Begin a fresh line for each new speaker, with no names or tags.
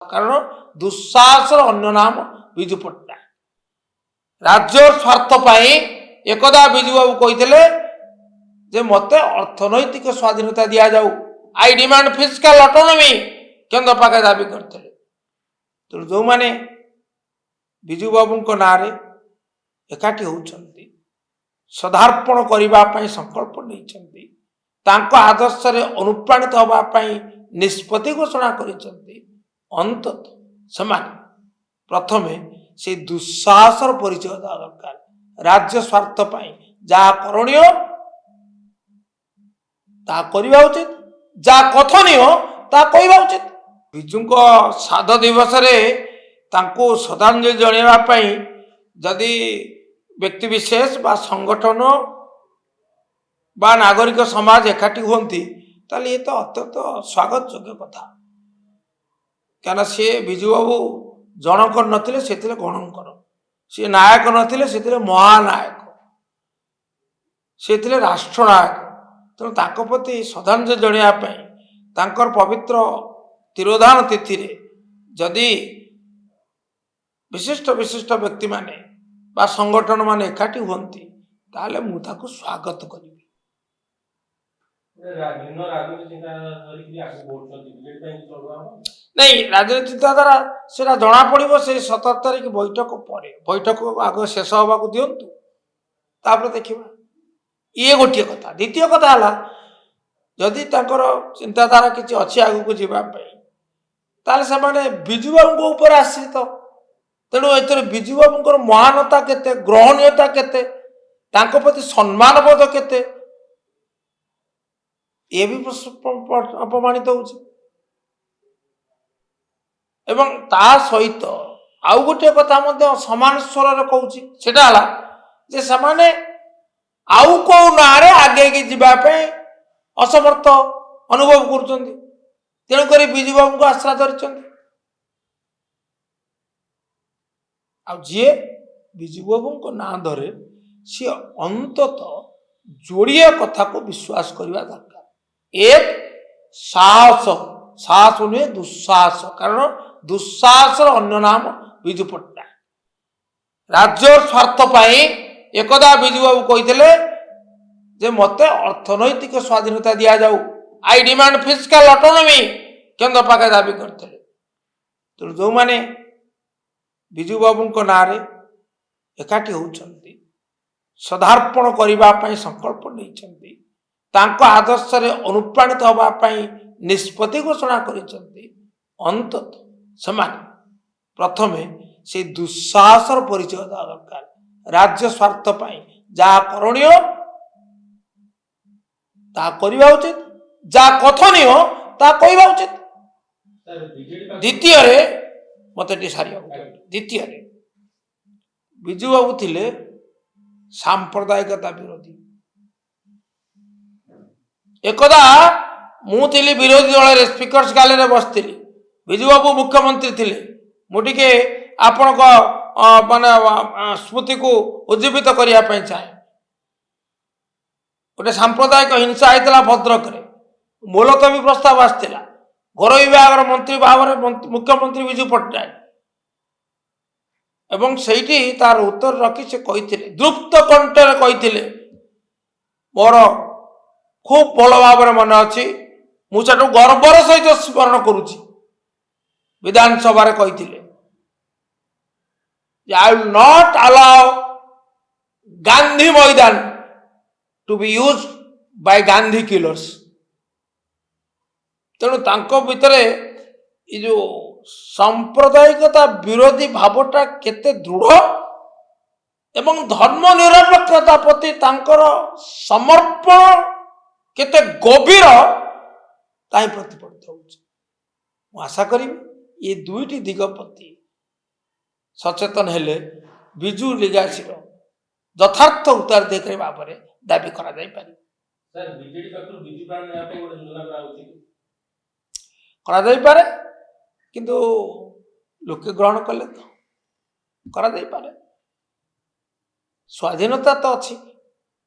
कारण दुस्साहसर अन्य नाम विजु पट्टनायक राज्य स्वार्थ पाई एकदा विजु बाबू कही जे मते अर्थनैतिक स्वाधीनता दि जाऊ आई डिमांड फिस्काल ऑटोनॉमी केंद्र पाखे दाबी करते तेणु जो माने विजु बाबू ना एकाठी होती सदार्पण करने संकल्प नहीं आदर्श अनुप्राणित होगापी निष्पत्ति घोषणा कर अंतत समान प्रथमे से दुस्साहसर परिचय देवा दरकार राज्य स्वार्थ जहाँ करणीय ता करवा उचित जहाँ कथनीय ता कहवा उचित विजु श्राद्ध दिवस श्रद्धांजलि जनाई जदि व्यक्ति विशेष बा संगठन बा नागरिक समाज एकाठी होती ताले ये तो अत्यंत स्वागत योग्य कथा क्या सी विजु बाबू जनकर नथिले से गणकर सी नायक नथिले से महानायक से राष्ट्रनायक तेणु ताको प्रति श्रद्धांजलि जनाई तांकर पवित्र तिरोधान तिथि जदि विशिष्ट विशिष्ट व्यक्ति माने बा संगठन माने एकाठी होती ताले मु ताको स्वागत करी नहीं राजनीति चिंताधारा से जना पड़ो से 17 तारिख बैठक पर बैठक आग शेष हवा दिंतु तापर देखा ये गोटे कथा द्वितीय कथा है जदि चिंताधारा किसी अच्छी आग को जावाई से विजु बाबू ऊपर आश्रित तेणु ए विजु बाबू महानता केते ग्रहणीयता केते प्रति सम्मान बोध केते ये भी अपमानित होउछि एवं ता सहित आउ गोटे कथा मध्य समान स्वर कहूछि सेटा हला जे समाने आउ को नारे आगे की जीवापे असमर्थ अनुभव करुचंदी तेणु करी विजु बाबू को आश्रा धरिचंदी आ जी विजु बाबू को ना धरे सी अंतत जोड़िए कथा को विश्वास करने दरकार एक साहस साहस नुहे दुस्साहस कारण दुस्साहसर अन्य नाम विजु पट्टनायक राज्य स्वार्थ पाई एकदा विजु बाबू कही जे मते अर्थनैतिक स्वाधीनता दि जाऊ आई डिमांड फिस्काल ऑटोनॉमी केंद्र पाखे दाबी करते तेणु जो माने विजु बाबू ना एकाठी होती सदार्पण करने संकल्प नहीं आदर्श अनुप्राणित होगापी निष्पत्ति घोषणा कर अंतत समान प्रथमे से दुस्साहसर परिचय देवा दरकार राज्य स्वार्थ जहाँ करणीय ता करवा उचित जहाँ कथनीय ता कहवा उचित द्वितीय मत सारे द्वितीय विजु बाबू थिले सांप्रदायिकता विरोधी एकदा मुझे विरोधी दल स्पीकर्स गैलरी बसती विजु बाबू मुख्यमंत्री थे मुझे आपण माने स्मृति को उज्जीवित करने चाहे गोटे सांप्रदायिक हिंसा होता भद्रक मुलतवी प्रस्ताव आसाला घर विभाग मंत्री भाव में मुख्यमंत्री विजु पट्टनायक एवं सेठी तार उत्तर रखी से कही द्रुप्त कंठे कही मोर खूब भल भाव मन अच्छी मुझे गर्वर सहित स्मरण करुच्ची विधानसभा कही I will not allow Gandhi Maidan to be use by Gandhi killers तेणु तांको भितरे ये जो सांप्रदायिकता विरोधी भावटा केते दृढ़ एवं धर्मनिरपेक्षता प्रति तांकर समर्पण केते गभीर ताई प्रतिफलित हो आशा करी ये दुईटी दिग प्रति सचेतन हेले विजु लिगासी यथार्थ उत्तराधिकारी भाव में दाबी करा जाई पारे करा जाई पारे किंतु लोके ग्रहण कले तो करा जाई पारे स्वाधीनता तो अच्छी